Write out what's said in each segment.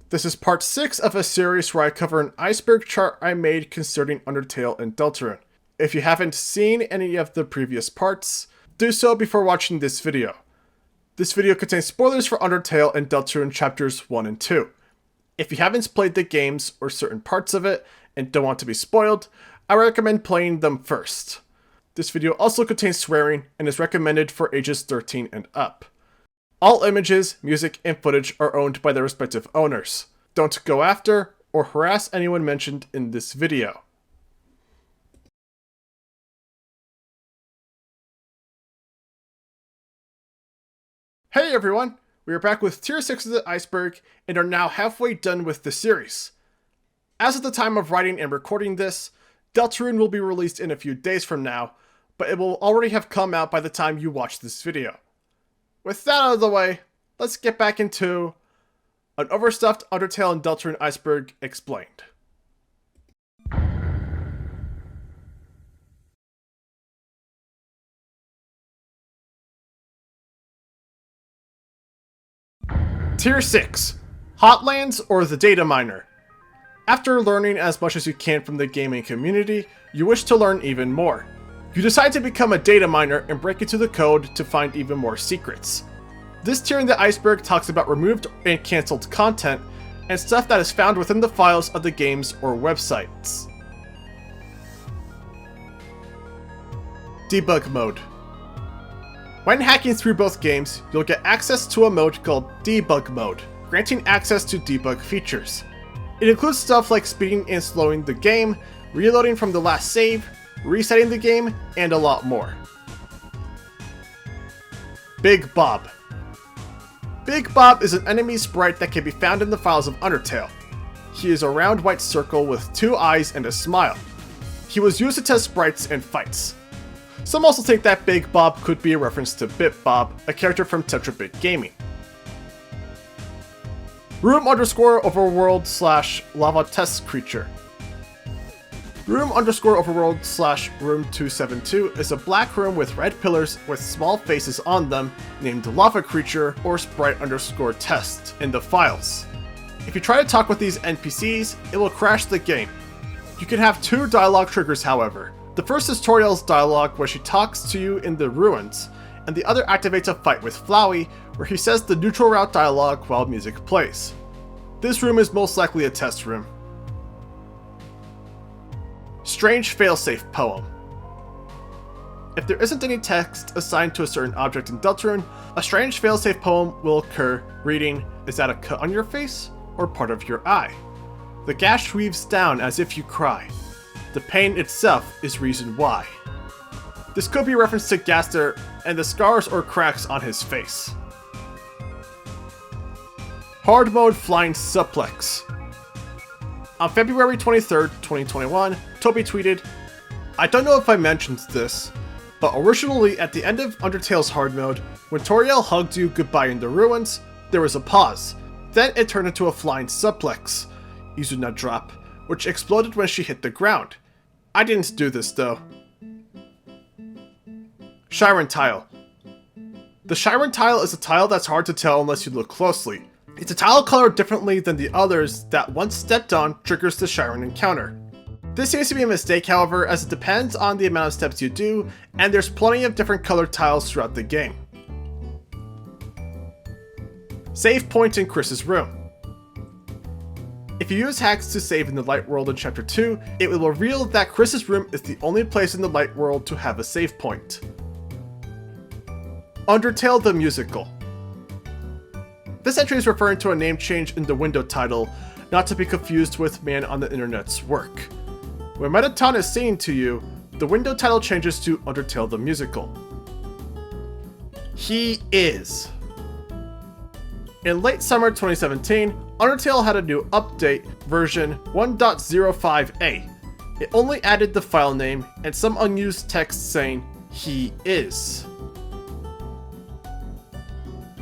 This is part 6 of a series where I cover an iceberg chart I made concerning Undertale and DeltaRune. If you haven't seen any of the previous parts, do so before watching this video. This video contains spoilers for Undertale and DeltaRune chapters 1 and 2. If you haven't played the games or certain parts of it and don't want to be spoiled, I recommend playing them first. This video also contains swearing and is recommended for ages 13 and up. All images, music, and footage are owned by their respective owners. Don't go after or harass anyone mentioned in this video. Hey everyone! We are back with Tier 6 of the Iceberg and are now halfway done with the series. As of the time of writing and recording this, DeltaRune will be released in a few days from now, but it will already have come out by the time you watch this video. With that out of the way, let's get back into an Overstuffed UnderTale and DeltaRune Iceberg explained. Tier 6. Hotlands or the Data Miner. After learning as much as you can from the gaming community, you wish to learn even more. You decide to become a data miner and break into the code to find even more secrets. This tier in the iceberg talks about removed and cancelled content and stuff that is found within the files of the games or websites. Debug Mode. When hacking through both games, you'll get access to a mode called Debug Mode, granting access to debug features. It includes stuff like speeding and slowing the game, reloading from the last save, resetting the game, and a lot more. Big Bob. Big Bob is an enemy sprite that can be found in the files of Undertale. He is a round white circle with 2 eyes and a smile. He was used to test sprites and fights. Some also think that Big Bob could be a reference to Bit Bob, a character from Tetrabit Gaming. Room_overworld/lava test creature. Room_overworld/room272 is a black room with red pillars with small faces on them named lava creature or sprite_test in the files. If you try to talk with these NPCs, it will crash the game. You can have 2 dialogue triggers however. The first is Toriel's dialogue where she talks to you in the ruins, and the other activates a fight with Flowey where he says the neutral route dialogue while music plays. This room is most likely a test room. Strange Failsafe Poem. If there isn't any text assigned to a certain object in DeltaRune, a strange failsafe poem will occur reading, "Is that a cut on your face? Or part of your eye? The gash weaves down as if you cry. The pain itself is reason why." This could be a reference to Gaster and the scars or cracks on his face. Hard Mode Flying Suplex. On February 23rd, 2021, Toby tweeted, "I don't know if I mentioned this, but originally at the end of Undertale's hard mode, when Toriel hugged you goodbye in the ruins, there was a pause. Then it turned into a flying suplex, Izuna drop, which exploded when she hit the ground. I didn't do this though." Shyren Tile. The Shyren Tile is a tile that's hard to tell unless you look closely. It's a tile colored differently than the others that once stepped on triggers the Shyren encounter. This seems to be a mistake however, as it depends on the amount of steps you do, and there's plenty of different colored tiles throughout the game. Save point in Kris's room. If you use hacks to save in the light world in chapter 2, it will reveal that Kris's room is the only place in the light world to have a save point. UnderTale The Musical. This entry is referring to a name change in the window title, not to be confused with Man on the Internet's work. When Mettaton is singing to you, the window title changes to UnderTale The Musical. He is. In late summer 2017, Undertale had a new update, version 1.05a. It only added the file name and some unused text saying, "He is."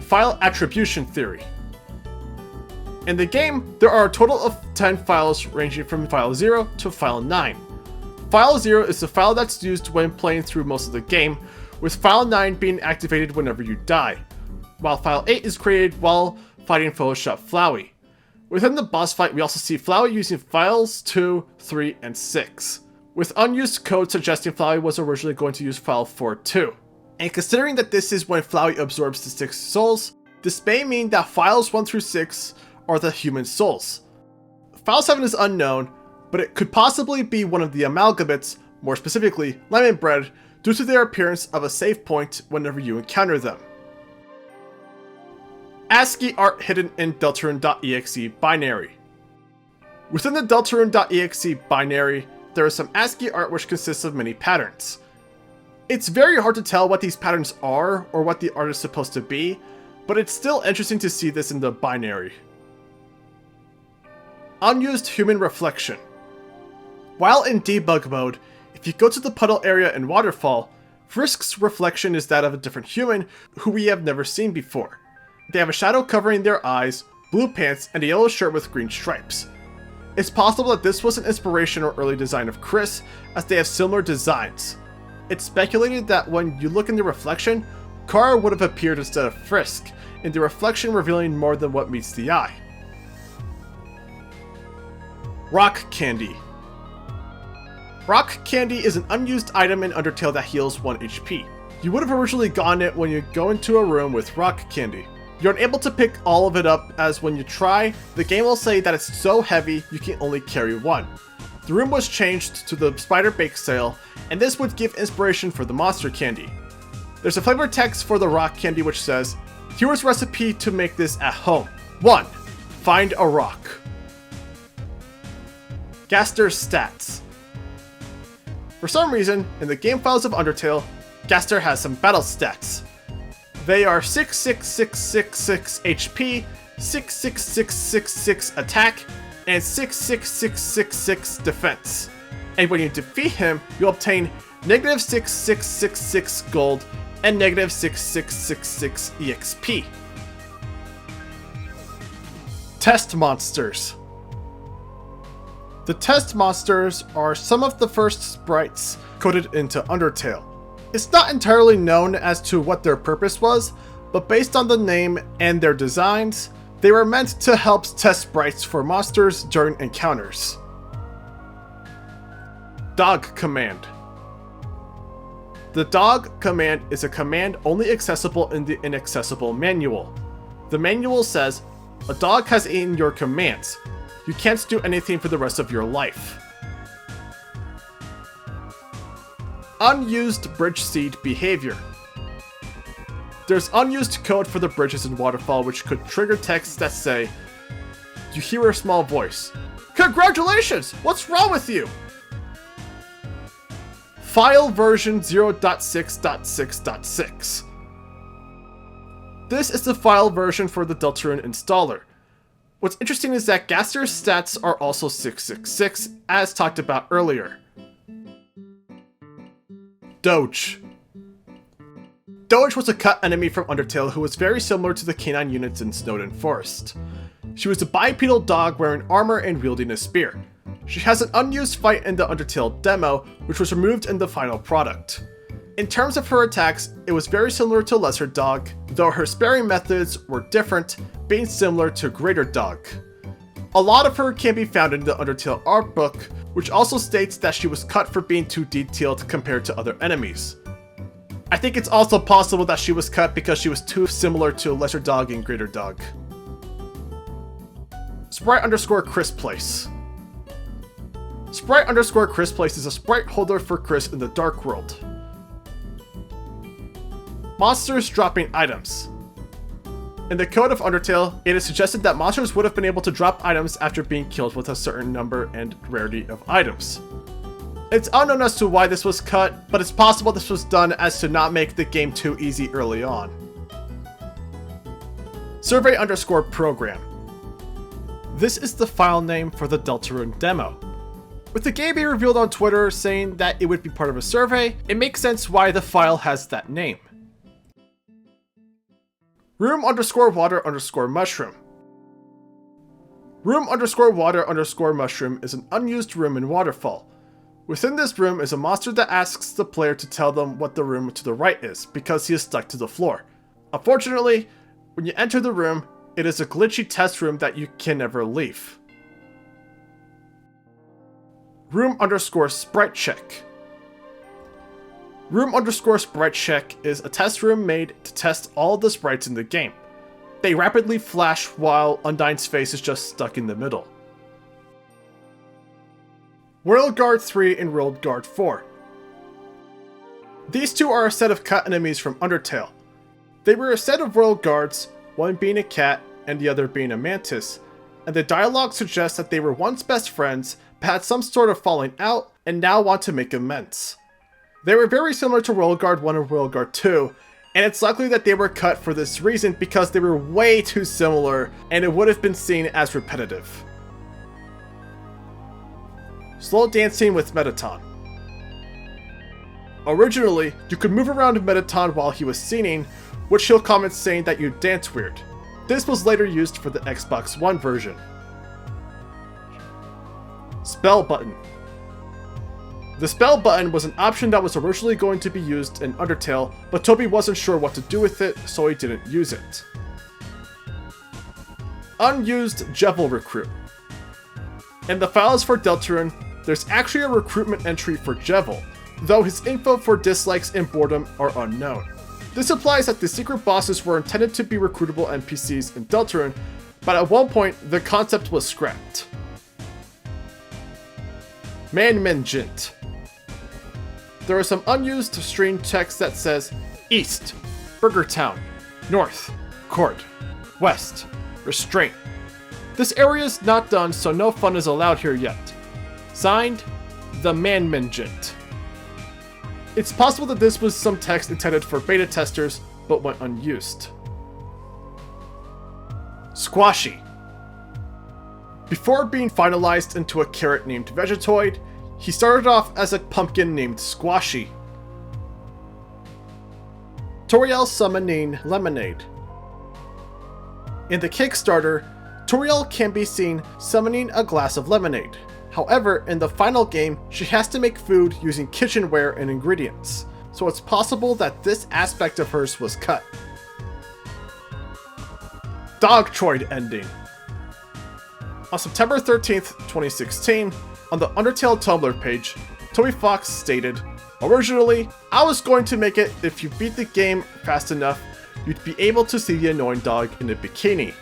File Attribution Theory. In the game, there are a total of 10 files ranging from file 0 to file 9. File 0 is the file that's used when playing through most of the game, with file 9 being activated whenever you die, while file 8 is created while fighting Photoshop Flowey. Within the boss fight, we also see Flowey using files 2, 3, and 6, with unused code suggesting Flowey was originally going to use file 4 too. And considering that this is when Flowey absorbs the 6 souls, this may mean that files 1 through 6 are the human souls. File 7 is unknown, but it could possibly be one of the amalgamates, more specifically lemon bread, due to their appearance of a save point whenever you encounter them. Ascii art hidden in Deltarune.exe binary. Within the Deltarune.exe binary, there is some Ascii art which consists of many patterns. It's very hard to tell what these patterns are or what the art is supposed to be, but it's still interesting to see this in the binary. Unused human reflection. While in debug mode, if you go to the puddle area in Waterfall, Frisk's reflection is that of a different human who we have never seen before. They have a shadow covering their eyes, blue pants, and a yellow shirt with green stripes. It's possible that this was an inspiration or early design of Kris, as they have similar designs. It's speculated that when you look in the reflection, Kara would have appeared instead of Frisk, in the reflection revealing more than what meets the eye. Rock Candy. Rock Candy is an unused item in Undertale that heals 1 HP. You would have originally gotten it when you go into a room with Rock Candy. You're unable to pick all of it up, as when you try, the game will say that it's so heavy you can only carry 1. The room was changed to the Spider Bake Sale, and this would give inspiration for the Monster Candy. There's a flavor text for the Rock Candy which says, "Here's a recipe to make this at home. 1. Find a rock." Gaster's stats. For some reason, in the game files of Undertale, Gaster has some battle stats. They are 66666 HP, 66666 attack, and 66666 defense. And when you defeat him, you'll obtain negative 6666 gold and negative 6666 EXP. Test monsters. The test monsters are some of the first sprites coded into Undertale. It's not entirely known as to what their purpose was, but based on the name and their designs, they were meant to help test sprites for monsters during encounters. Dog command. The dog command is a command only accessible in the inaccessible manual. The manual says, "A dog has eaten your commands. You can't do anything for the rest of your life." Unused bridge seed behavior. There's unused code for the bridges in Waterfall which could trigger texts that say, "You hear a small voice. Congratulations! What's wrong with you?" File version 0.6.6.6. This is the file version for the DeltaRune installer. What's interesting is that Gaster's stats are also 666, as talked about earlier. Doge. Doge was a cut enemy from Undertale who was very similar to the canine units in Snowdin Forest. She was a bipedal dog wearing armor and wielding a spear. She has an unused fight in the Undertale demo, which was removed in the final product. In terms of her attacks, it was very similar to Lesser Dog, though her sparing methods were different, being similar to Greater Dog. A lot of her can be found in the Undertale art book, which also states that she was cut for being too detailed compared to other enemies. I think it's also possible that she was cut because she was too similar to Lesser Dog and Greater Dog. Sprite_Kris Place. Sprite_Kris Place is a sprite holder for Kris in the Dark World. Monsters dropping items. In the code of Undertale, it is suggested that monsters would have been able to drop items after being killed with a certain number and rarity of items. It's unknown as to why this was cut, but it's possible this was done as to not make the game too easy early on. Survey_program. This is the file name for the DeltaRune demo. With the game being revealed on Twitter saying that it would be part of a survey, it makes sense why the file has that name. Room_water_mushroom. Room_water_mushroom is an unused room in Waterfall. Within this room is a monster that asks the player to tell them what the room to the right is, because he is stuck to the floor. Unfortunately, when you enter the room, It is a glitchy test room that you can never leave. Room underscore Spritecheck. Room underscore Spritecheck is a test room made to test all the sprites in the game. They rapidly flash while Undyne's face is just stuck in the middle. World Guard 3 and World Guard 4. These two are a set of cut enemies from Undertale. They were a set of World Guards, one being a cat and the other being a mantis, and the dialogue suggests that they were once best friends but had some sort of falling out and now want to make amends. They were very similar to World Guard 1 and World Guard 2, and it's likely that they were cut for this reason because they were way too similar and it would have been seen as repetitive. Slow dancing with Mettaton. Originally, you could move around Mettaton while he was singing, which he'll comment saying that you dance weird. This was later used for the Xbox One version. Spell button. The spell button was an option that was originally going to be used in Undertale, but Toby wasn't sure what to do with it, so he didn't use it. Unused Jevil recruit. In the files for Deltarune, there's actually a recruitment entry for Jevil, though his info for dislikes and boredom are unknown. This implies that the secret bosses were intended to be recruitable NPCs in Deltarune, but at one point the concept was scrapped. Manmengent. There is some unused string text that says East, Burger Town, North, Court, West, Restraint. This area is not done, so no fun is allowed here yet. Signed, the Manmengent. It's possible that this was some text intended for beta testers, but went unused. Squashy. Before being finalized into a carrot named Vegetoid, he started off as a pumpkin named Squashy. Toriel summoning Lemonade. In the Kickstarter, Toriel can be seen summoning a glass of lemonade. However, in the final game, she has to make food using kitchenware and ingredients, so it's possible that this aspect of hers was cut. Dogtroid Ending. On September 13th, 2016, on the Undertale Tumblr page, Toby Fox stated, "Originally, I was going to make it if you beat the game fast enough, you'd be able to see the annoying dog in a bikini."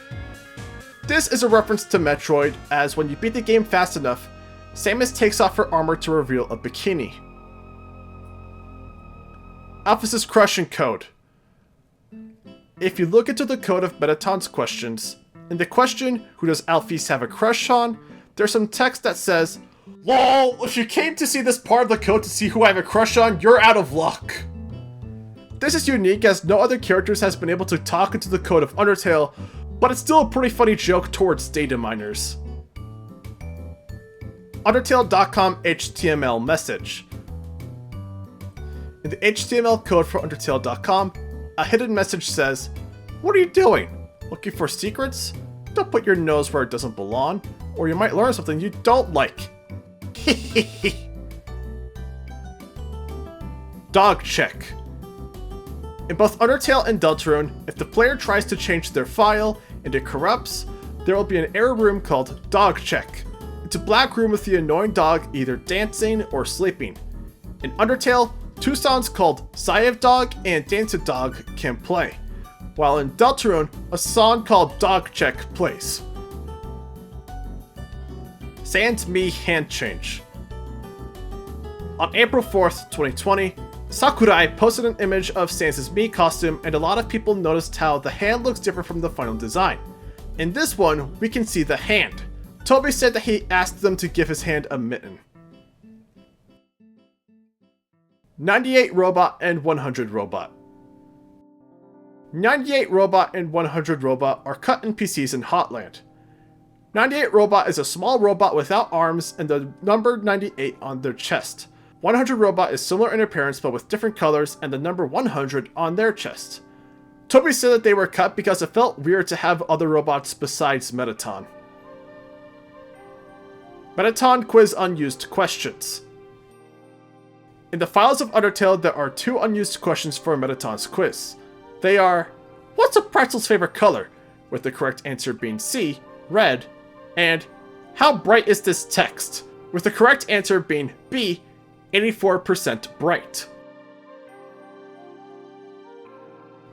This is a reference to Metroid, as when you beat the game fast enough, Samus takes off her armor to reveal a bikini. Alphys' Crushing Code. If you look into the code of Mettaton's questions, in the question, "Who does Alphys have a crush on?" there's some text that says, "LOL, if you came to see this part of the code to see who I have a crush on, you're out of luck." This is unique as no other characters has been able to talk into the code of Undertale, but it's still a pretty funny joke towards data miners. UnderTale.com HTML message. In the HTML code for UnderTale.com, a hidden message says, "What are you doing? Looking for secrets? Don't put your nose where it doesn't belong, or you might learn something you don't like." Dog check. In both Undertale and Deltarune, if the player tries to change their file and it corrupts, there will be an error room called Dog Check. It's a black room with the annoying dog either dancing or sleeping. In Undertale, two songs called Sigh of Dog and Dance of Dog can play, while in Deltarune, a song called Dog Check plays. Sans Me hand change. On April 4th, 2020, Sakurai posted an image of Sans' Me costume, and a lot of people noticed how the hand looks different from the final design. In this one, we can see the hand. Toby said that he asked them to give his hand a mitten. 98 Robot and 100 Robot. 98 Robot and 100 Robot are cut NPCs in Hotland. 98 Robot is a small robot without arms and the number 98 on their chest. 100 Robot is similar in appearance but with different colors and the number 100 on their chest. Toby said that they were cut because it felt weird to have other robots besides Mettaton. Mettaton quiz unused questions. In the files of Undertale, there are two unused questions for Mettaton's quiz. They are, "What's a pretzel's favorite color?" with the correct answer being C, red, and how bright is this text, with the correct answer being B, 84% bright.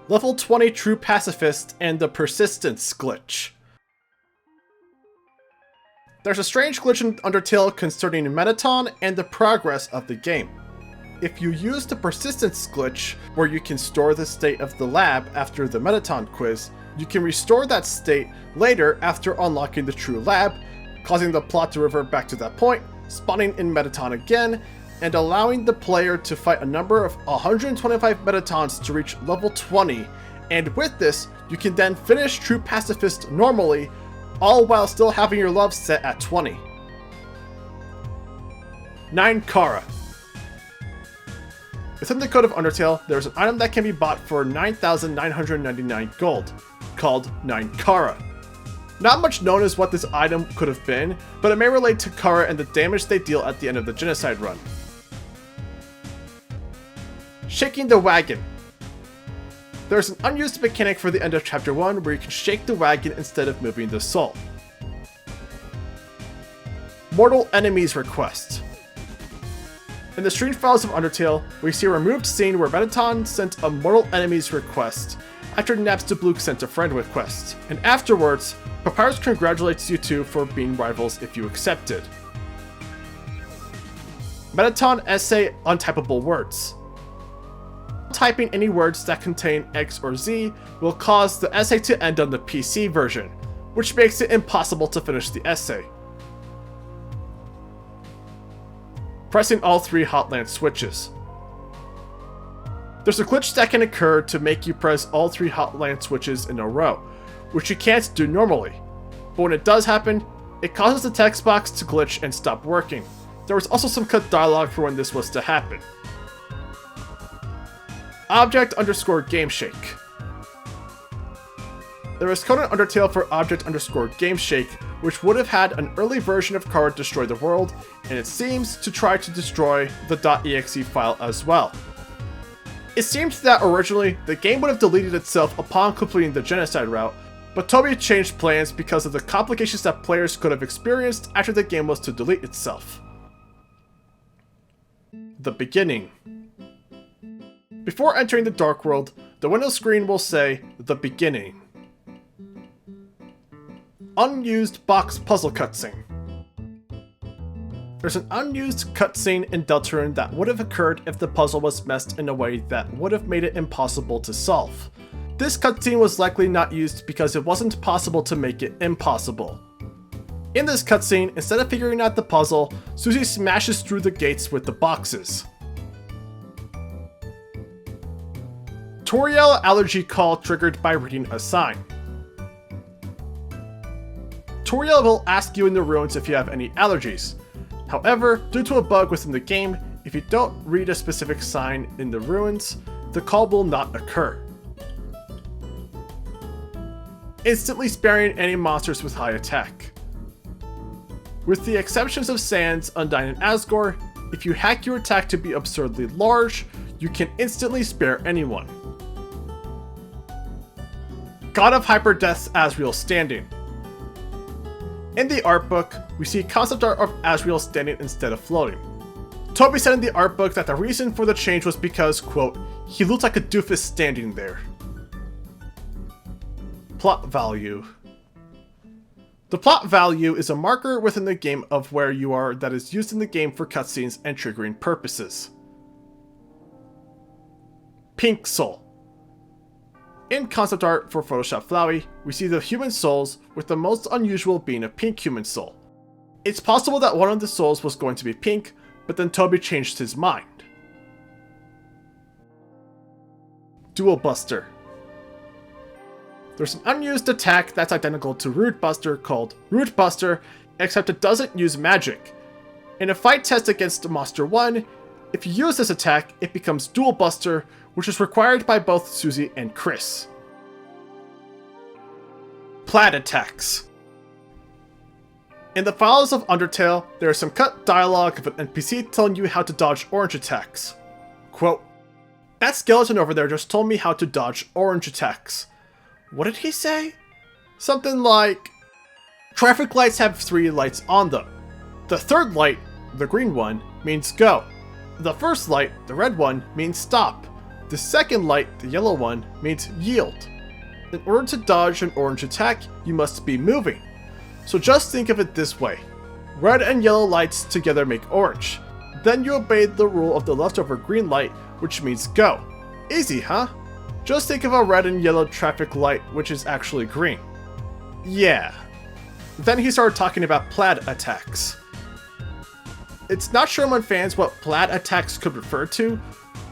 Level 20 True Pacifist and the Persistence glitch. There's a strange glitch in Undertale concerning Mettaton and the progress of the game. If you use the Persistence glitch, where you can store the state of the lab after the Mettaton quiz, you can restore that state later after unlocking the true lab, causing the plot to revert back to that point, spawning in Mettaton again, and allowing the player to fight a number of 125 Mettatons to reach level 20, and with this, you can then finish True Pacifist normally, all while still having your love set at 20. 9 Kara. Within the code of Undertale, there is an item that can be bought for 9,999 gold, called 9 Kara. Not much known as what this item could have been, but it may relate to Kara and the damage they deal at the end of the Genocide run. Shaking the Wagon. There's an unused mechanic for the end of Chapter 1 where you can shake the wagon instead of moving the soul. Mortal Enemies Request. In the stream files of Undertale, we see a removed scene where Mettaton sent a Mortal Enemies request after Napstablook sent a friend request, and afterwards, Papyrus congratulates you two for being rivals if you accepted. Mettaton essay untypable words. Typing any words that contain X or Z will cause the essay to end on the PC version, which makes it impossible to finish the essay. Pressing all 3 hotland switches. There's a glitch that can occur to make you press all 3 hotland switches in a row, which you can't do normally. But when it does happen, it causes the text box to glitch and stop working. There was also some cut dialogue for when this was to happen. Object_GameShake. There is code in Undertale for Object_GameShake, which would have had an early version of Kara destroy the world, and it seems to try to destroy the .exe file as well. It seems that originally, the game would have deleted itself upon completing the Genocide route, but Toby changed plans because of the complications that players could have experienced after the game was to delete itself. The Beginning. Before entering the Dark World, the window screen will say, The Beginning. Unused box puzzle cutscene. There's an unused cutscene in Deltarune that would have occurred if the puzzle was messed in a way that would have made it impossible to solve. This cutscene was likely not used because it wasn't possible to make it impossible. In this cutscene, instead of figuring out the puzzle, Susie smashes through the gates with the boxes. Toriel allergy call triggered by reading a sign. Toriel will ask you in the ruins if you have any allergies. However, due to a bug within the game, if you don't read a specific sign in the ruins, the call will not occur. Instantly sparing any monsters with high attack. With the exceptions of Sans, Undyne, and Asgore, if you hack your attack to be absurdly large, you can instantly spare anyone. God of Hyperdeath's Asriel Standing. In the art book, we see concept art of Asriel standing instead of floating. Toby said in the art book that the reason for the change was because, quote, he looked like a doofus standing there. Plot value. The plot value is a marker within the game of where you are that is used in the game for cutscenes and triggering purposes. Pink Soul. In concept art for Photoshop Flowey, we see the human souls, with the most unusual being a pink human soul. It's possible that one of the souls was going to be pink, but then Toby changed his mind. Dual Buster. There's an unused attack that's identical to Root Buster called Root Buster, except it doesn't use magic. In a fight test against Monster 1, if you use this attack, it becomes Dual Buster, which is required by both Susie and Kris. Plaid Attacks. In the files of Undertale, there is some cut dialogue of an NPC telling you how to dodge orange attacks. Quote, that skeleton over there just told me how to dodge orange attacks. What did he say? Something like, traffic lights have 3 lights on them. The third light, the green one, means go. The first light, the red one, means stop. The second light, the yellow one, means yield. In order to dodge an orange attack, you must be moving. So just think of it this way. Red and yellow lights together make orange. Then you obey the rule of the leftover green light, which means go. Easy, huh? Just think of a red and yellow traffic light, which is actually green. Yeah. Then he started talking about Plaid Attacks. It's not sure among fans what Plaid Attacks could refer to,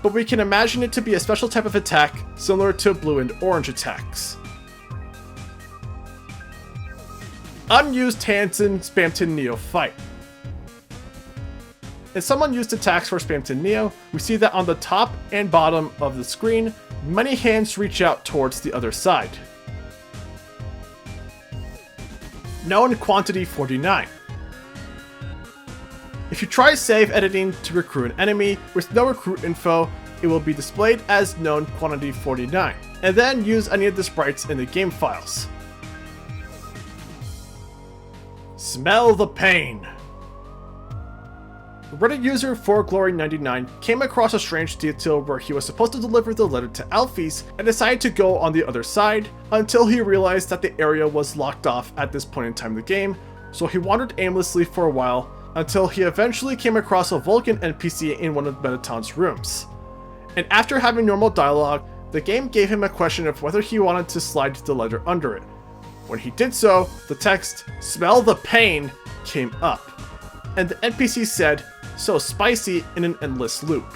but we can imagine it to be a special type of attack similar to blue and orange attacks. Unused hands in Spamton Neo fight. In some unused attacks for Spamton Neo, we see that on the top and bottom of the screen, many hands reach out towards the other side. Known quantity 49. If you try save editing to recruit an enemy with no recruit info, it will be displayed as known quantity 49, and then use any of the sprites in the game files. Smell the pain. Reddit user 4Glory99 came across a strange detail where he was supposed to deliver the letter to Alphys and decided to go on the other side until he realized that the area was locked off at this point in time in the game, so he wandered aimlessly for a while until he eventually came across a Vulcan NPC in one of Mettaton's rooms. And after having normal dialogue, the game gave him a question of whether he wanted to slide the letter under it. When he did so, the text, "Smell the pain," came up, and the NPC said, "So spicy," in an endless loop.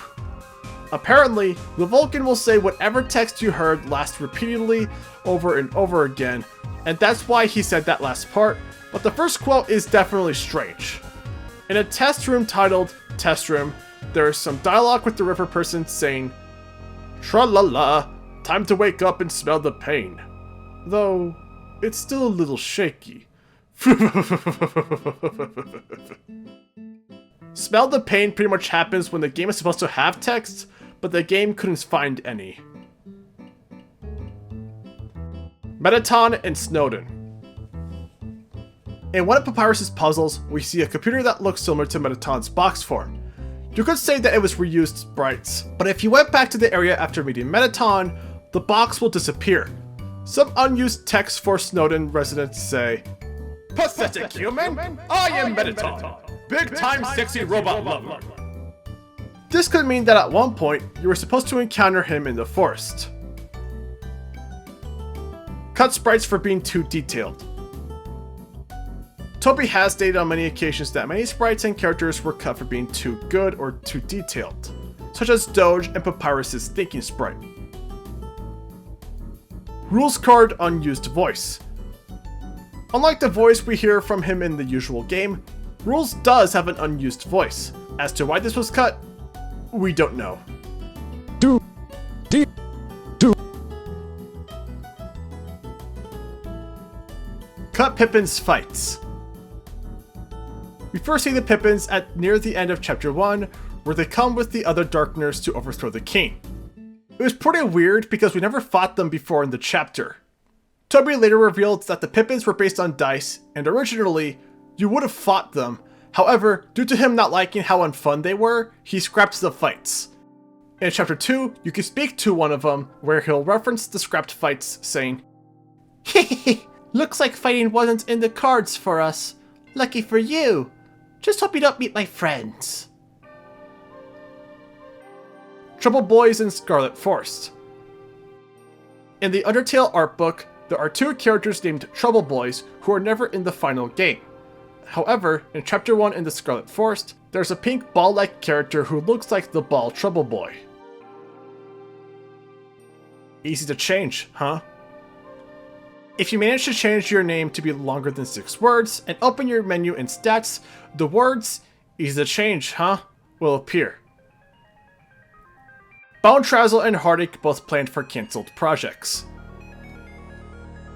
Apparently, the Vulcan will say whatever text you heard last repeatedly over and over again, and that's why he said that last part, but the first quote is definitely strange. In a test room titled Test Room, there is some dialogue with the river person saying, "Tra-la-la, time to wake up and smell the pain." Though, it's still a little shaky. Smell the pain pretty much happens when the game is supposed to have text, but the game couldn't find any. Mettaton In Snowdin. In one of Papyrus's puzzles, we see a computer that looks similar to Mettaton's box form. You could say that it was reused sprites, but if you went back to the area after meeting Mettaton, the box will disappear. Some unused text for Snowdin residents say, "Pathetic human, I am Mettaton, big time sexy robot lover." This could mean that at one point, you were supposed to encounter him in the forest. Cut sprites for being too detailed. Toby has stated on many occasions that many sprites and characters were cut for being too good or too detailed, such as Doge and Papyrus's thinking sprite. Rules card unused voice. Unlike the voice we hear from him in the usual game, Rules does have an unused voice. As to why this was cut, we don't know. Cut Pippins Fights. We first see the Pippins at near the end of chapter 1, where they come with the other Darkners to overthrow the king. It was pretty weird because we never fought them before in the chapter. Toby later revealed that the Pippins were based on dice, and originally, you would have fought them. However, due to him not liking how unfun they were, he scrapped the fights. In chapter 2, you can speak to one of them, where he'll reference the scrapped fights, saying, "Hehehe, looks like fighting wasn't in the cards for us. Lucky for you. Just hope you don't meet my friends." Trouble Boys in Scarlet Forest. In the UnderTale art book, there are 2 characters named Trouble Boys who are never in the final game. However, in chapter 1 in the Scarlet Forest, there's a pink ball-like character who looks like the ball Trouble Boy. Easy to change, huh? If you manage to change your name to be longer than 6 words and open your menu in stats, the words "easy to change, huh?" will appear. Bone Trazzle and Heartache both planned for cancelled projects.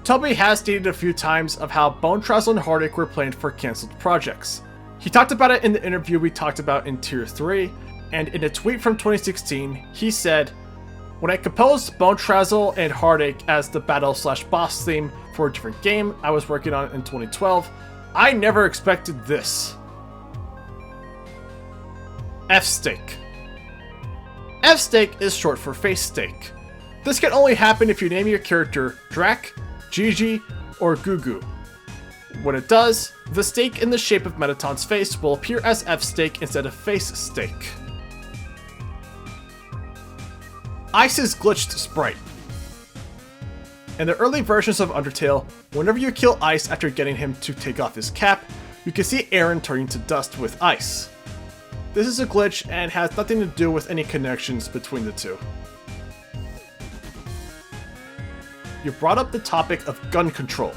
Toby has stated a few times of how Bone Trazzle and Heartache were planned for cancelled projects. He talked about it in the interview we talked about in Tier 3, and in a tweet from 2016, he said, "When I composed Bone Trazzle and Heartache as the battle/boss theme for a different game I was working on in 2012, I never expected this. F-Stake. F-Stake is short for face stake. This can only happen if you name your character Drac, Gigi, or Gugu. When it does, the stake in the shape of Mettaton's face will appear as F-Stake instead of face stake. Ice's glitched sprite. In the early versions of Undertale, whenever you kill Ice after getting him to take off his cap, you can see Aaron turning to dust with Ice. This is a glitch and has nothing to do with any connections between the two. You brought up the topic of gun control.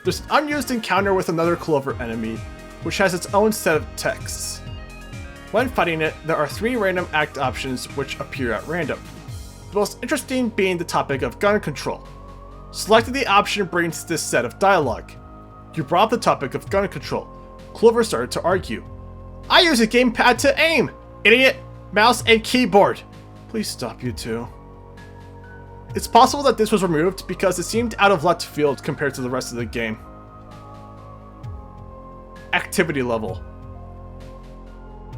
There's an unused encounter with another Clover enemy, which has its own set of texts. When fighting it, there are 3 random act options which appear at random. The most interesting being the topic of gun control. Selecting the option brings this set of dialogue. You brought up the topic of gun control. Clover started to argue. I use a gamepad to aim! Idiot! Mouse and keyboard! Please stop, you two. It's possible that this was removed because it seemed out of left field compared to the rest of the game. Activity level.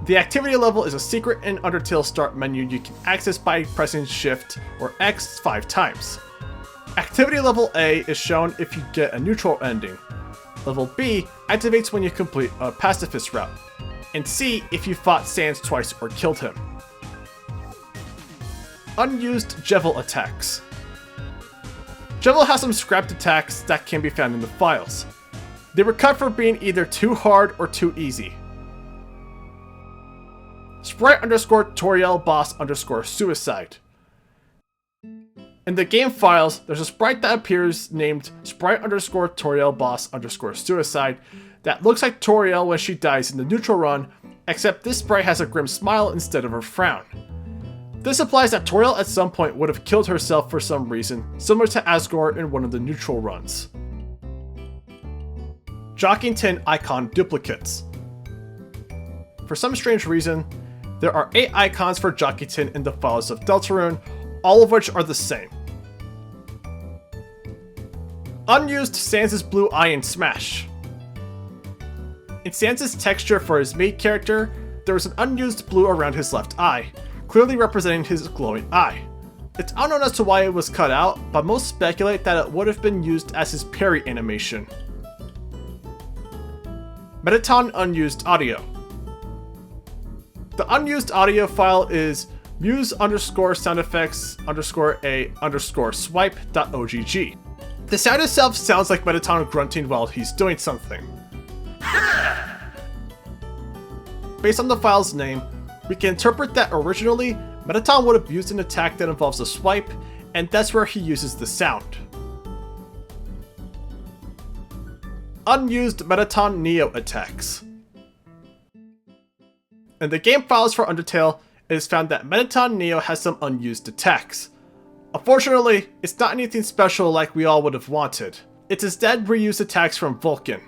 The activity level is a secret in Undertale start menu you can access by pressing Shift or X 5 times. Activity level A is shown if you get a neutral ending. Level B activates when you complete a pacifist route. And C if you fought Sans twice or killed him. Unused Jevil attacks. Jevil has some scrapped attacks that can be found in the files. They were cut for being either too hard or too easy. Sprite_Toriel boss_suicide. In the game files, there's a sprite that appears named Sprite_Toriel boss_suicide that looks like Toriel when she dies in the neutral run, except this sprite has a grim smile instead of a frown. This implies that Toriel at some point would have killed herself for some reason, similar to Asgore in one of the neutral runs. Jockington icon duplicates. For some strange reason, there are 8 icons for Jockington in the files of Deltarune, all of which are the same. Unused Sans' blue eye in Smash. In Sans' texture for his main character, there is an unused blue around his left eye, clearly representing his glowing eye. It's unknown as to why it was cut out, but most speculate that it would have been used as his parry animation. Mettaton Unused Audio. The unused audio file is muse_soundeffects_a_swipe.ogg. The sound itself sounds like Mettaton grunting while he's doing something. Based on the file's name, we can interpret that originally, Mettaton would have used an attack that involves a swipe, and that's where he uses the sound. Unused Mettaton Neo attacks. In the game files for Undertale, it is found that Mettaton Neo has some unused attacks. Unfortunately, it's not anything special like we all would have wanted. It's instead reused attacks from Vulcan.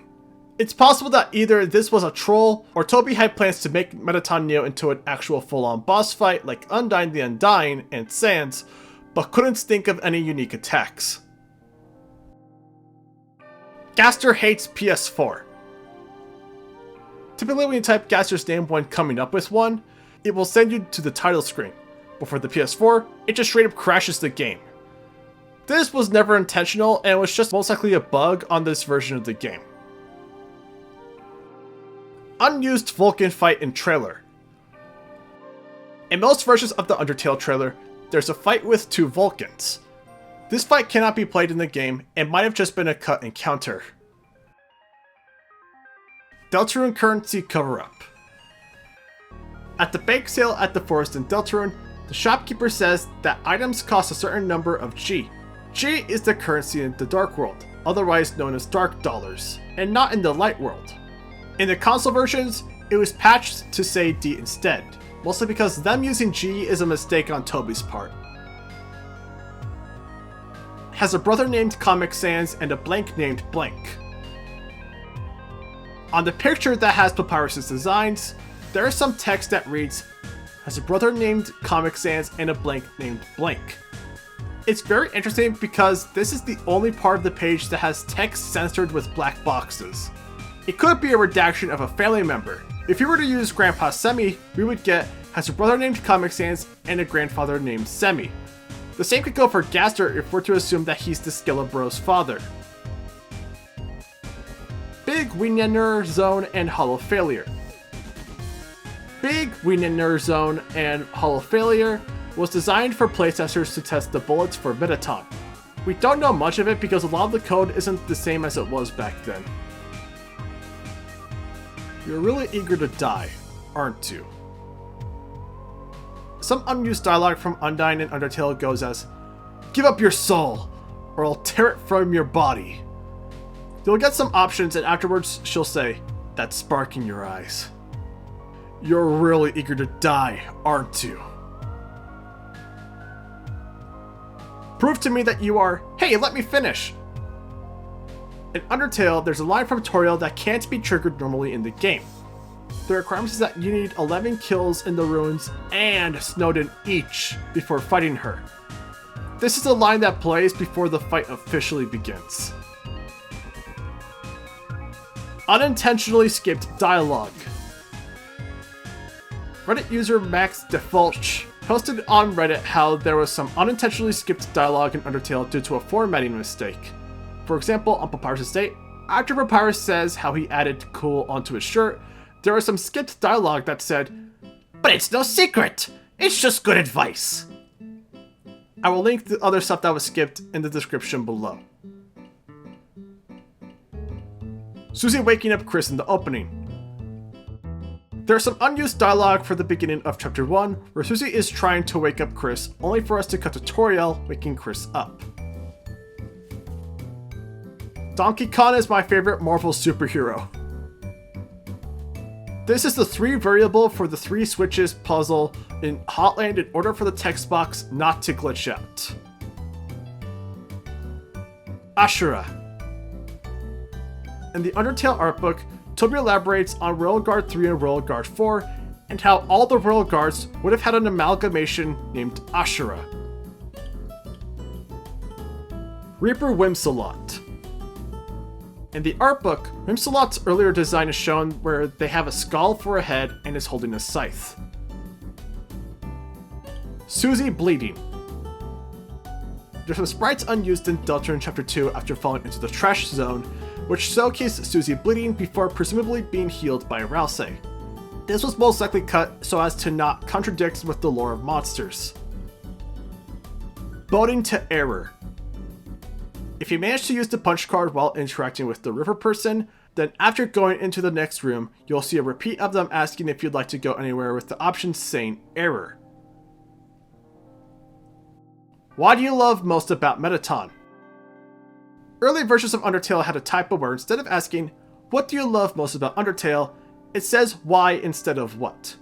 It's possible that either this was a troll, or Toby had plans to make Mettaton Neo into an actual full-on boss fight like Undyne the Undying and Sans, but couldn't think of any unique attacks. Gaster Hates PS4. Typically when you type Gaster's name when coming up with one, it will send you to the title screen, but for the PS4, it just straight up crashes the game. This was never intentional and was just most likely a bug on this version of the game. Unused Vulcan fight in trailer. In most versions of the Undertale trailer, there's a fight with 2 Vulcans. This fight cannot be played in the game and might have just been a cut encounter. Deltarune currency cover-up. At the bake sale at the forest in Deltarune, the shopkeeper says that items cost a certain number of G. G is the currency in the Dark World, otherwise known as Dark Dollars, and not in the Light World. In the console versions, it was patched to say D instead, mostly because them using G is a mistake on Toby's part. Has a brother named Comic Sans and a blank named Blank. On the picture that has Papyrus's designs, there is some text that reads, has a brother named Comic Sans and a blank named Blank. It's very interesting because this is the only part of the page that has text censored with black boxes. It could be a redaction of a family member. If you were to use Grandpa Semi, we would get has a brother named Comic Sans and a grandfather named Semi. The same could go for Gaster if we're to assume that he's the Skillabro's father. Big Wiener Zone and Hollow Failure. Big Wiener Zone and Hollow Failure was designed for playtesters to test the bullets for Mettaton. We don't know much of it because a lot of the code isn't the same as it was back then. You're really eager to die, aren't you? Some unused dialogue from Undyne and UnderTale goes as, "Give up your soul, or I'll tear it from your body." You'll get some options and afterwards she'll say, "That spark in your eyes. You're really eager to die, aren't you? Prove to me that you are. Hey, let me finish." In UnderTale, there's a line from Toriel that can't be triggered normally in the game. The requirement is that you need 11 kills in the ruins and Snowdin each before fighting her. This is a line that plays before the fight officially begins. Unintentionally skipped dialogue. Reddit user Max Defulch posted on Reddit how there was some unintentionally skipped dialogue in UnderTale due to a formatting mistake. For example, on Papyrus' Estate, after Papyrus says how he added cool onto his shirt, there was some skipped dialogue that said, "But it's no secret! It's just good advice!" I will link the other stuff that was skipped in the description below. Susie waking up Kris in the opening. There's some unused dialogue for the beginning of Chapter 1, where Susie is trying to wake up Kris, only for us to cut to Toriel waking Kris up. Donkey Kong is my favorite Marvel superhero. This is the 3 variable for the 3 switches puzzle in Hotland in order for the text box not to glitch out. Ashura. In the UnderTale art book, Toby elaborates on Royal Guard 3 and Royal Guard 4, and how all the Royal Guards would have had an amalgamation named Ashura. Reaper Whimsalot. In the art book, Whimsalot's earlier design is shown where they have a skull for a head and is holding a scythe. Susie Bleeding. There's some sprites unused in DeltaRune Chapter 2 after falling into the trash zone, which showcased Susie Bleeding before presumably being healed by Ralsei. This was most likely cut so as to not contradict with the lore of monsters. Boding to Error. If you manage to use the punch card while interacting with the river person, then after going into the next room, you'll see a repeat of them asking if you'd like to go anywhere with the option saying error. Why do you love most about Mettaton? Early versions of UnderTale had a typo where instead of asking, "What do you love most about UnderTale?" it says why instead of what.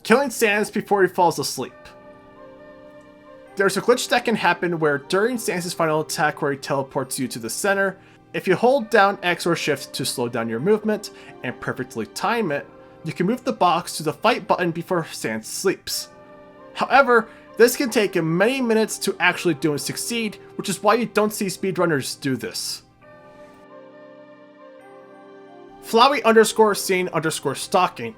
Killing Sans before he falls asleep. There's a glitch that can happen where during Sans' final attack where he teleports you to the center, if you hold down X or Shift to slow down your movement and perfectly time it, you can move the box to the fight button before Sans sleeps. However, this can take many minutes to actually do and succeed, which is why you don't see speedrunners do this. Flowey_scene_stalking.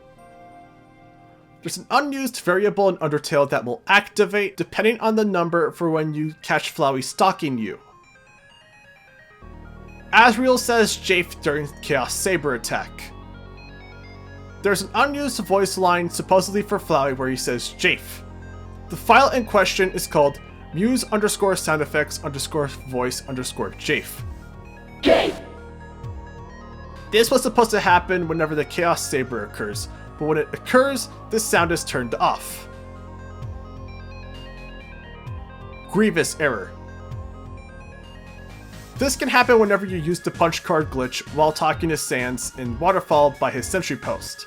There's an unused variable in UnderTale that will activate depending on the number for when you catch Flowey stalking you. Asriel says Jafe during Chaos Saber attack. There's an unused voice line supposedly for Flowey where he says Jafe. The file in question is called muse_soundeffects_voice_Jafe. Jafe! This was supposed to happen whenever the Chaos Saber occurs, but when it occurs, this sound is turned off. Grievous error. This can happen whenever you use the punch card glitch while talking to Sans in Waterfall by his sentry post.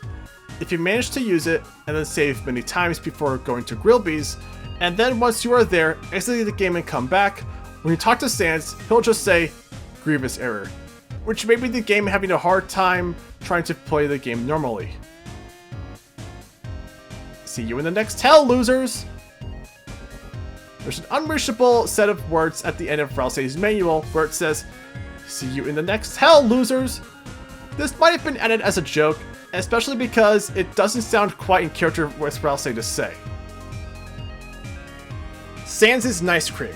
If you manage to use it, and then save many times before going to Grillby's, and then once you are there, exit the game and come back, when you talk to Sans, he'll just say, "Grievous error," which may be the game having a hard time trying to play the game normally. See you in the next tale, losers! There's an unreachable set of words at the end of Ralsei's manual where it says, "See you in the next hell, losers." This might have been added as a joke, especially because it doesn't sound quite in character with Ralsei to say. Sans' Nice Cream.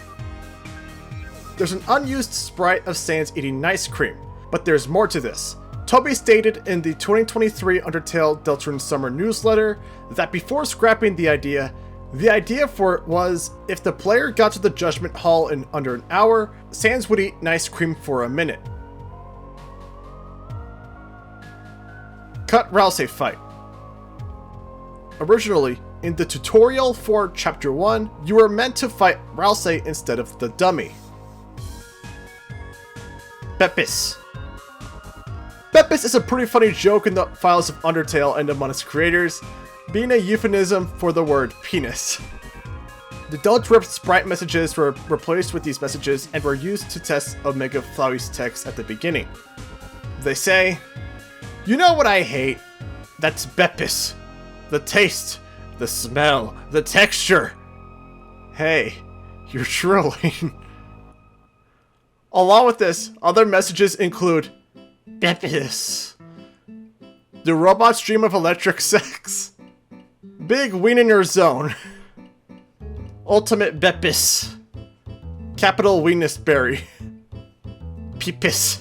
There's an unused sprite of Sans eating nice cream, but there's more to this. Toby stated in the 2023 UnderTale DeltaRune Summer newsletter that before scrapping the idea for it was, if the player got to the Judgment Hall in under an hour, Sans would eat nice cream for a minute. Cut Ralsei Fight. Originally, in the tutorial for Chapter 1, you were meant to fight Ralsei instead of the dummy. Beppis. Beppis is a pretty funny joke in the files of UnderTale and among its creators, being a euphemism for the word penis. The Deltarune sprite messages were replaced with these messages and were used to test Omega Flowey's text at the beginning. They say, "You know what I hate? That's Beppis. The taste, the smell, the texture." Hey, you're trolling. Along with this, other messages include Beppis. The robots dream of electric sex. Big wiener zone. Ultimate Beppis. Capital Weenusberry. Peepis.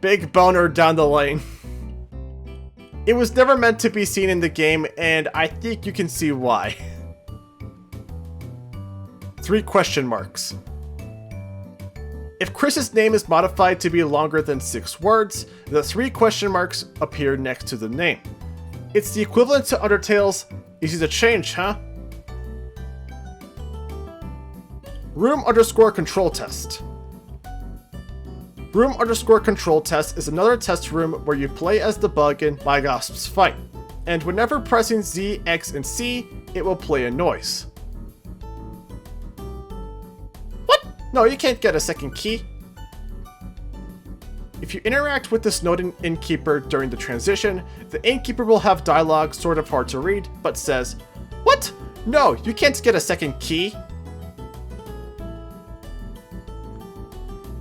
Big boner down the lane. It was never meant to be seen in the game, and I think you can see why. 3 question marks. If Kris's name is modified to be longer than 6 words, the 3 question marks appear next to the name. It's the equivalent to UnderTale's "easy to change, huh?" Room_control test. Room_control test is another test room where you play as the bug in Pippins Fight, and whenever pressing Z, X, and C, it will play a noise. What? No, you can't get a second key. If you interact with the Snowdin innkeeper during the transition, the innkeeper will have dialogue sort of hard to read, but says, "What? No, you can't get a second key."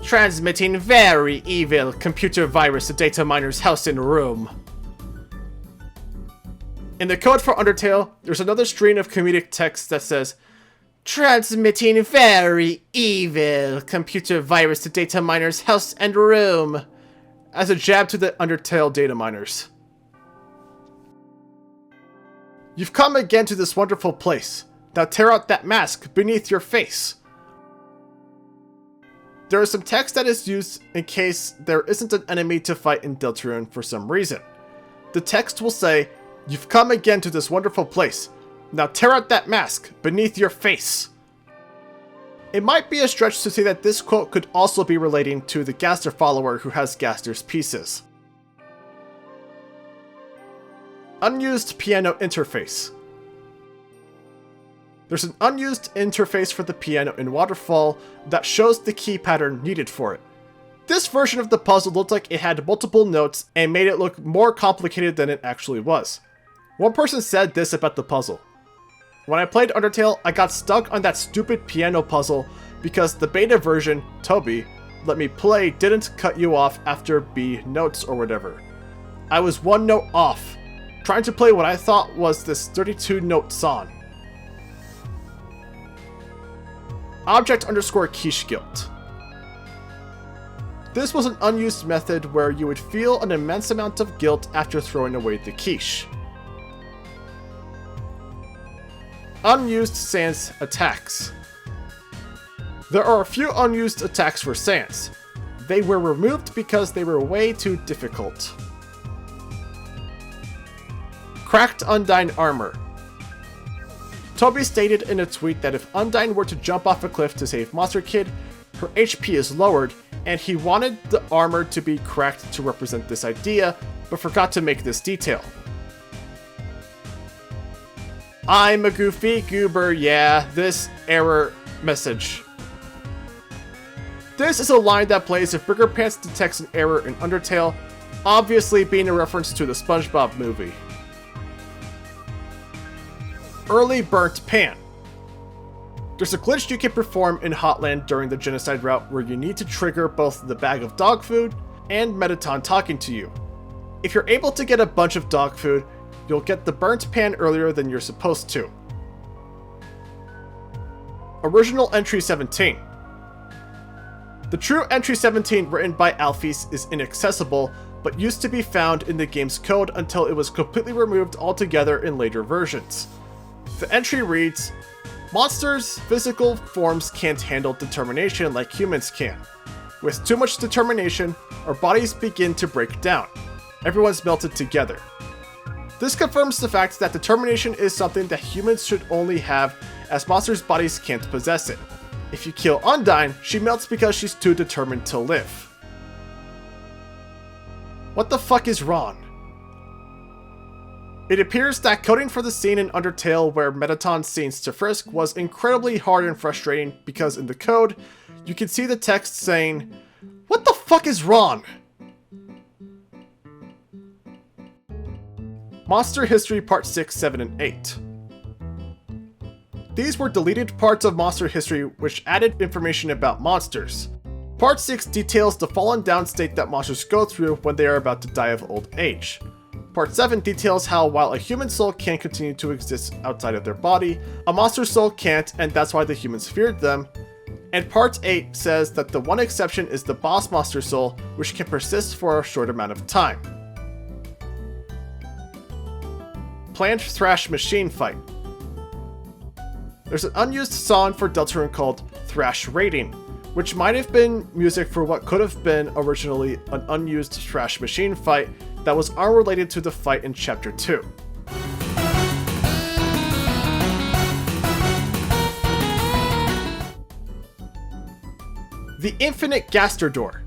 Transmitting very evil computer virus to data miner's house and room. In the code for UnderTale, there's another string of comedic text that says, "Transmitting very evil computer virus to data miner's house and room," as a jab to the UnderTale data miners. You've come again to this wonderful place. Now tear out that mask beneath your face. There is some text that is used in case there isn't an enemy to fight in DeltaRune for some reason. The text will say, "You've come again to this wonderful place. Now tear out that mask beneath your face." It might be a stretch to say that this quote could also be relating to the Gaster follower who has Gaster's pieces. Unused piano interface. There's an unused interface for the piano in Waterfall that shows the key pattern needed for it. This version of the puzzle looked like it had multiple notes and made it look more complicated than it actually was. One person said this about the puzzle: "When I played UnderTale, I got stuck on that stupid piano puzzle because the beta version, Toby, let me play didn't cut you off after B notes or whatever. I was 1 note off, trying to play what I thought was this 32-note song." Object_quiche guilt. This was an unused method where you would feel an immense amount of guilt after throwing away the quiche. Unused Sans attacks. There are a few unused attacks for Sans. They were removed because they were way too difficult. Cracked Undyne armor. Toby stated in a tweet that if Undyne were to jump off a cliff to save Monster Kid, her HP is lowered, and he wanted the armor to be cracked to represent this idea, but forgot to make this detail. "I'm a goofy goober, yeah, this error message." This is a line that plays if Bigger Pants detects an error in UnderTale, obviously being a reference to the SpongeBob movie. Early burnt pan. There's a glitch you can perform in Hotland during the Genocide route where you need to trigger both the bag of dog food and Mettaton talking to you. If you're able to get a bunch of dog food, you'll get the burnt pan earlier than you're supposed to. Original Entry 17. The true Entry 17 written by Alphys is inaccessible, but used to be found in the game's code until it was completely removed altogether in later versions. The entry reads, "Monsters' physical forms can't handle determination like humans can. With too much determination, our bodies begin to break down. Everyone's melted together." This confirms the fact that determination is something that humans should only have, as monsters' bodies can't possess it. If you kill Undyne, she melts because she's too determined to live. What the fuck is wrong? It appears that coding for the scene in UnderTale where Mettaton scenes to frisk was incredibly hard and frustrating because in the code, you can see the text saying, "What the fuck is wrong?" Monster History Part 6, 7, and 8. These were deleted parts of Monster History which added information about monsters. Part 6 details the fallen down state that monsters go through when they are about to die of old age. Part 7 details how while a human soul can continue to exist outside of their body, a monster soul can't, and that's why the humans feared them. And Part 8 says that the one exception is the boss monster soul, which can persist for a short amount of time. Planned Thrash Machine Fight. There's an unused song for DeltaRune called Thrash Rating, which might have been music for what could have been originally an unused Thrash Machine fight that was unrelated to the fight in Chapter 2. The Infinite Gaster Door.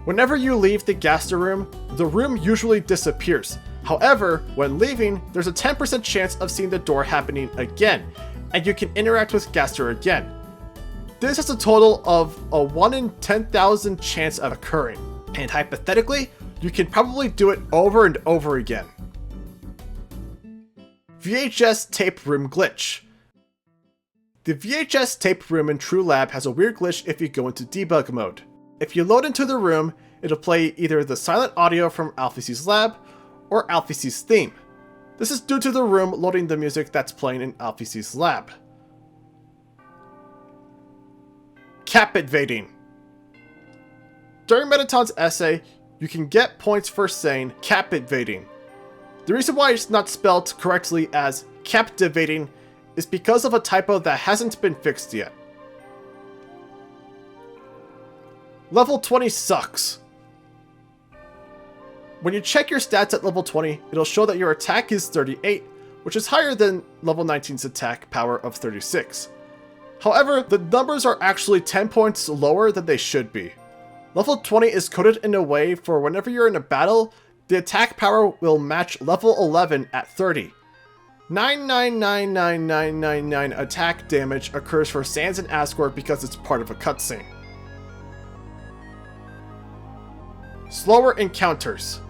Whenever you leave the Gaster room, the room usually disappears. However, when leaving, there's a 10% chance of seeing the door happening again, and you can interact with Gaster again. This has a total of a 1 in 10,000 chance of occurring, and hypothetically, you can probably do it over and over again. VHS Tape Room Glitch. The VHS tape room in True Lab has a weird glitch if you go into debug mode. If you load into the room, it'll play either the silent audio from Alphys' lab, or Alphys' theme. This is due to the room loading the music that's playing in Alphys' lab. Cap invading. During Mettaton's essay, you can get points for saying cap invading. The reason why it's not spelled correctly as captivating is because of a typo that hasn't been fixed yet. Level 20 sucks. When you check your stats at level 20, it'll show that your attack is 38, which is higher than level 19's attack power of 36. However, the numbers are actually 10 points lower than they should be. Level 20 is coded in a way for whenever you're in a battle, the attack power will match level 11 at 30. 9999999 attack damage occurs for Sans and Asgore because it's part of a cutscene. Slower encounters.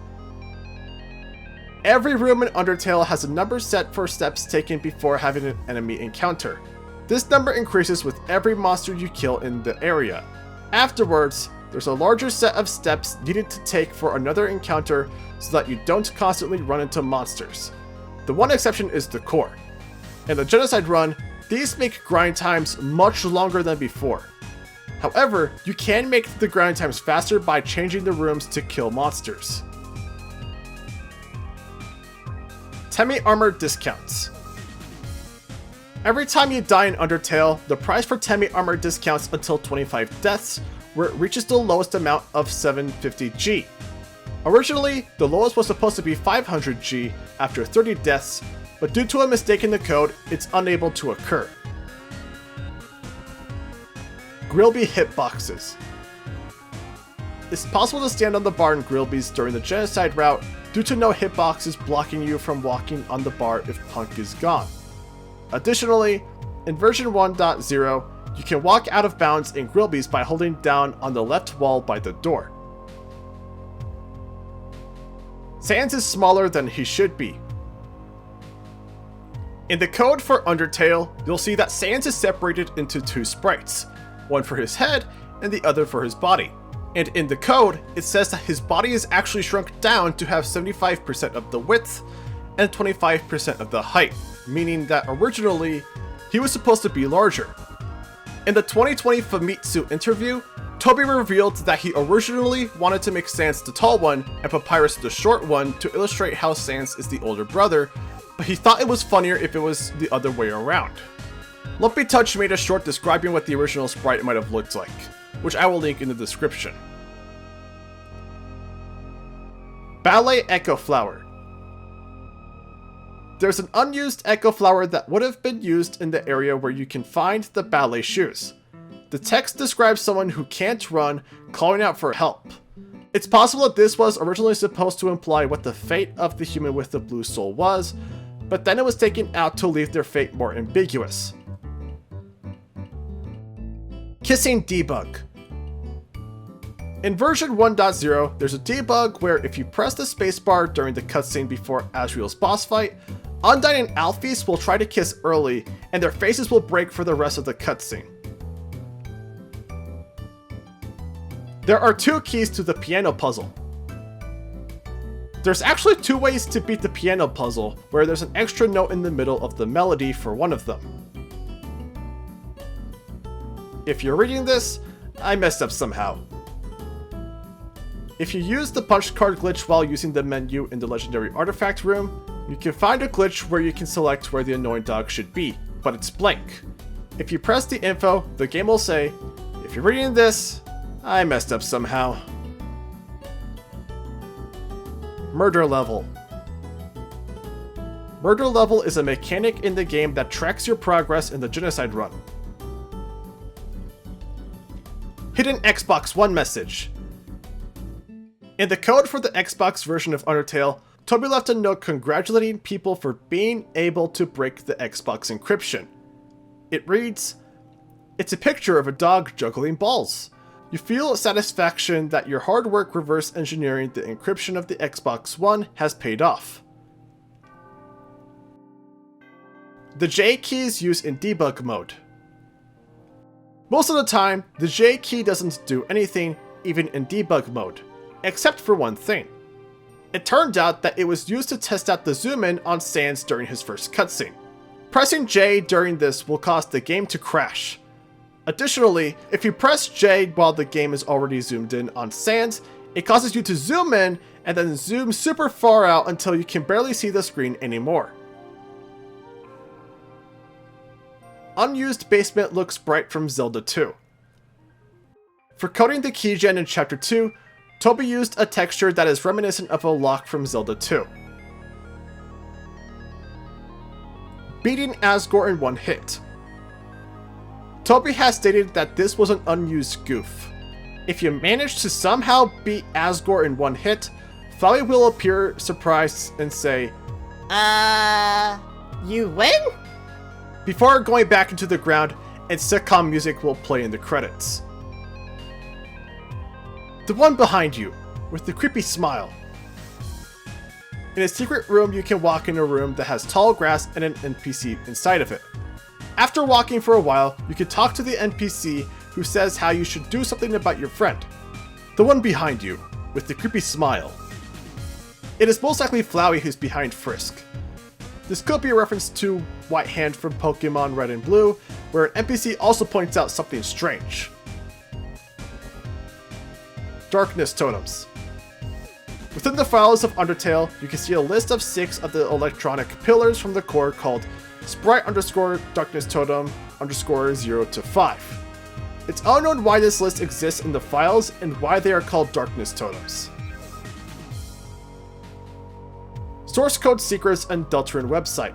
Every room in UnderTale has a number set for steps taken before having an enemy encounter. This number increases with every monster you kill in the area. Afterwards, there's a larger set of steps needed to take for another encounter so that you don't constantly run into monsters. The one exception is the core. In the Genocide run, these make grind times much longer than before. However, you can make the grind times faster by changing the rooms to kill monsters. Temi armor discounts. Every time you die in UnderTale, the price for Temi armor discounts until 25 deaths, where it reaches the lowest amount of 750G. Originally, the lowest was supposed to be 500G after 30 deaths, but due to a mistake in the code, it's unable to occur. Grillby Hitboxes. It's possible to stand on the bar in Grillby's during the Genocide route due to no hitboxes blocking you from walking on the bar if Punk is gone. Additionally, in version 1.0, you can walk out of bounds in Grillby's by holding down on the left wall by the door. Sans is smaller than he should be. In the code for Undertale, you'll see that Sans is separated into two sprites, one for his head and the other for his body. And in the code, it says that his body is actually shrunk down to have 75% of the width and 25% of the height, meaning that originally, he was supposed to be larger. In the 2020 Famitsu interview, Toby revealed that he originally wanted to make Sans the tall one and Papyrus the short one to illustrate how Sans is the older brother, but he thought it was funnier if it was the other way around. Lumpy Touch made a short describing what the original sprite might have looked like, which I will link in the description. Ballet Echo Flower. There's an unused Echo Flower that would have been used in the area where you can find the ballet shoes. The text describes someone who can't run, calling out for help. It's possible that this was originally supposed to imply what the fate of the human with the blue soul was, but then it was taken out to leave their fate more ambiguous. Kissing Debug. In version 1.0, there's a debug where if you press the spacebar during the cutscene before Asriel's boss fight, Undyne and Alphys will try to kiss early, and their faces will break for the rest of the cutscene. There are two keys to the piano puzzle. There's actually two ways to beat the piano puzzle, where there's an extra note in the middle of the melody for one of them. If you're reading this, I messed up somehow. If you use the punch card glitch while using the menu in the legendary artifact room, you can find a glitch where you can select where the annoying dog should be, but it's blank. If you press the info, the game will say, if you're reading this, I messed up somehow. Murder Level. Murder Level is a mechanic in the game that tracks your progress in the genocide run. Hidden Xbox One message. In the code for the Xbox version of Undertale, Toby left a note congratulating people for being able to break the Xbox encryption. It reads, "It's a picture of a dog juggling balls. You feel satisfaction that your hard work reverse engineering the encryption of the Xbox One has paid off." The J key is used in debug mode. Most of the time, the J key doesn't do anything, even in debug mode, except for one thing. It turned out that it was used to test out the zoom in on Sans during his first cutscene. Pressing J during this will cause the game to crash. Additionally, if you press J while the game is already zoomed in on Sans, it causes you to zoom in and then zoom super far out until you can barely see the screen anymore. Unused basement looks bright from Zelda 2. For coding the keygen in Chapter 2, Toby used a texture that is reminiscent of a lock from Zelda 2. Beating Asgore in one hit. Toby has stated that this was an unused goof. If you manage to somehow beat Asgore in one hit, Flowey will appear surprised and say, You win? before going back into the ground, and sitcom music will play in the credits. The one behind you, with the creepy smile. In a secret room, you can walk in a room that has tall grass and an NPC inside of it. After walking for a while, you can talk to the NPC who says how you should do something about your friend. The one behind you, with the creepy smile. It is most likely Flowey who's behind Frisk. This could be a reference to White Hand from Pokemon Red and Blue, where an NPC also points out something strange. Darkness Totems. Within the files of Undertale, you can see a list of 6 of the electronic pillars from the core called Sprite_Darkness Totem _0 to 5. It's unknown why this list exists in the files and why they are called Darkness Totems. Source code secrets and DeltaRune website.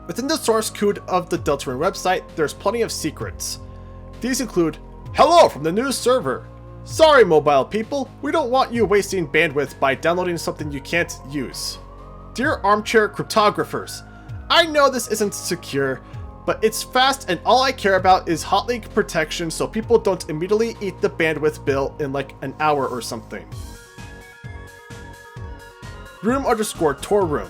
Within the source code of the DeltaRune website, there's plenty of secrets. These include, "Hello from the new server. Sorry mobile people, we don't want you wasting bandwidth by downloading something you can't use. Dear armchair cryptographers, I know this isn't secure, but it's fast and all I care about is hotlink protection so people don't immediately eat the bandwidth bill in like an hour or something." Room_tour room.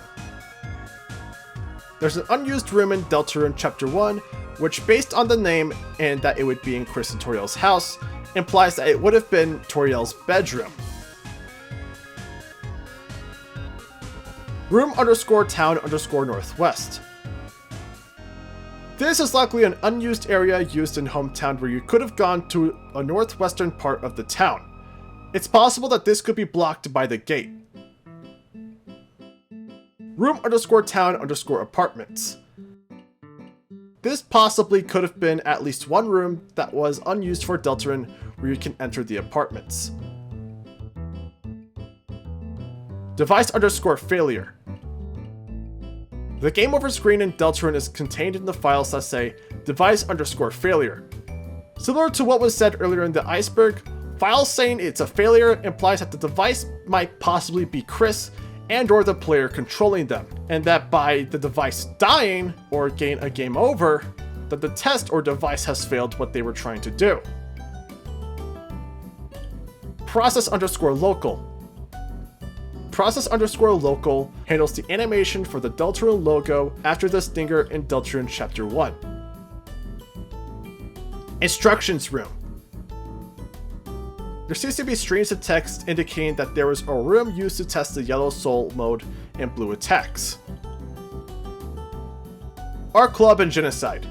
There's an unused room in DeltaRune Chapter 1, which based on the name and that it would be in Kris and Toriel's house, implies that it would have been Toriel's bedroom. Room_town_northwest. This is likely an unused area used in Hometown where you could have gone to a northwestern part of the town. It's possible that this could be blocked by the gate. Room_town_apartments. This possibly could have been at least one room that was unused for DeltaRune where you can enter the apartments. Device_failure. The game over screen in DeltaRune is contained in the files that say device_failure. Similar to what was said earlier in the Iceberg, files saying it's a failure implies that the device might possibly be Kris and or the player controlling them, and that by the device dying or getting a game over, that the test or device has failed what they were trying to do. Process_local. Process_local handles the animation for the DeltaRune logo after the stinger in DeltaRune Chapter 1. Instructions room. There seems to be streams of text indicating that there was a room used to test the yellow soul mode and blue attacks. Club In Genocide.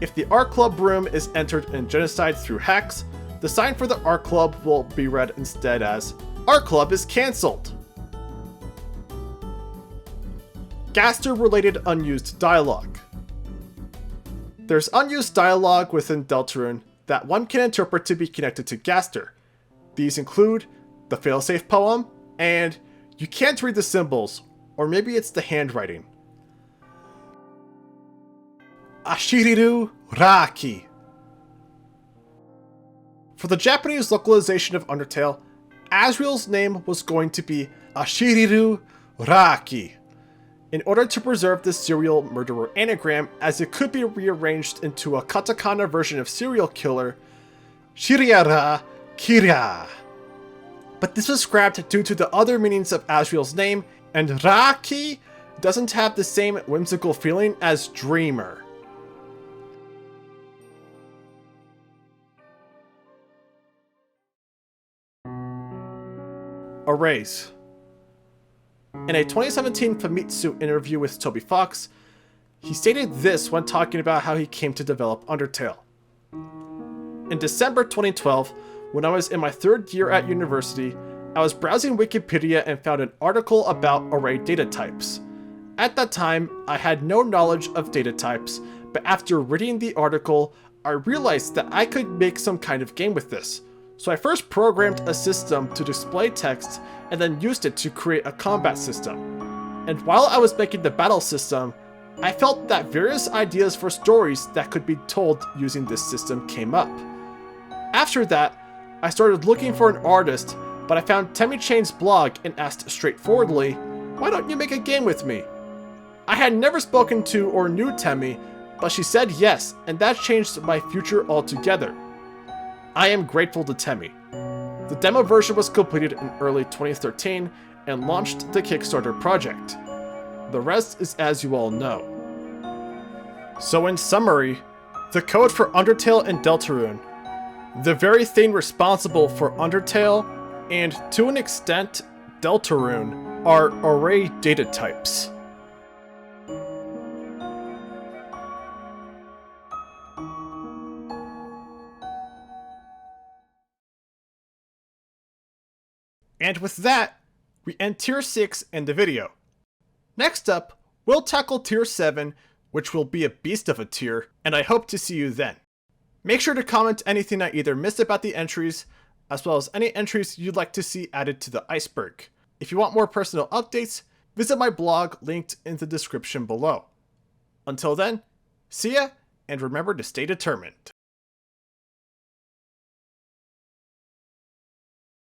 If the Club room is entered in Genocide through hacks, the sign for the Club will be read instead as Club is cancelled. Gaster-related unused dialogue. There's unused dialogue within DeltaRune that one can interpret to be connected to Gaster. These include the Failsafe Poem and you can't read the symbols, or maybe it's the handwriting. Ashiriru Raki. For the Japanese localization of Undertale, Asriel's name was going to be Ashiriru Raki, in order to preserve the serial murderer anagram, as it could be rearranged into a katakana version of serial killer, Shiriara Kira. But this was scrapped due to the other meanings of Asriel's name, and Raki doesn't have the same whimsical feeling as Dreamer. Arrays. In a 2017 Famitsu interview with Toby Fox, he stated this when talking about how he came to develop Undertale. In December 2012, when I was in my third year at university, I was browsing Wikipedia and found an article about array data types. At that time, I had no knowledge of data types, but after reading the article, I realized that I could make some kind of game with this. So I first programmed a system to display text and then used it to create a combat system. And while I was making the battle system, I felt that various ideas for stories that could be told using this system came up. After that, I started looking for an artist, but I found Temmie Chain's blog and asked straightforwardly, "Why don't you make a game with me?" I had never spoken to or knew Temmie, but she said yes, and that changed my future altogether. I am grateful to Temmie. The demo version was completed in early 2013 and launched the Kickstarter project. The rest is as you all know. So in summary, the code for Undertale and DeltaRune, the very thing responsible for Undertale, and to an extent, DeltaRune, are array data types. And with that, we end Tier 6 in the video. Next up, we'll tackle Tier 7, which will be a beast of a tier, and I hope to see you then. Make sure to comment anything I either missed about the entries, as well as any entries you'd like to see added to the iceberg. If you want more personal updates, visit my blog linked in the description below. Until then, see ya, and remember to stay determined.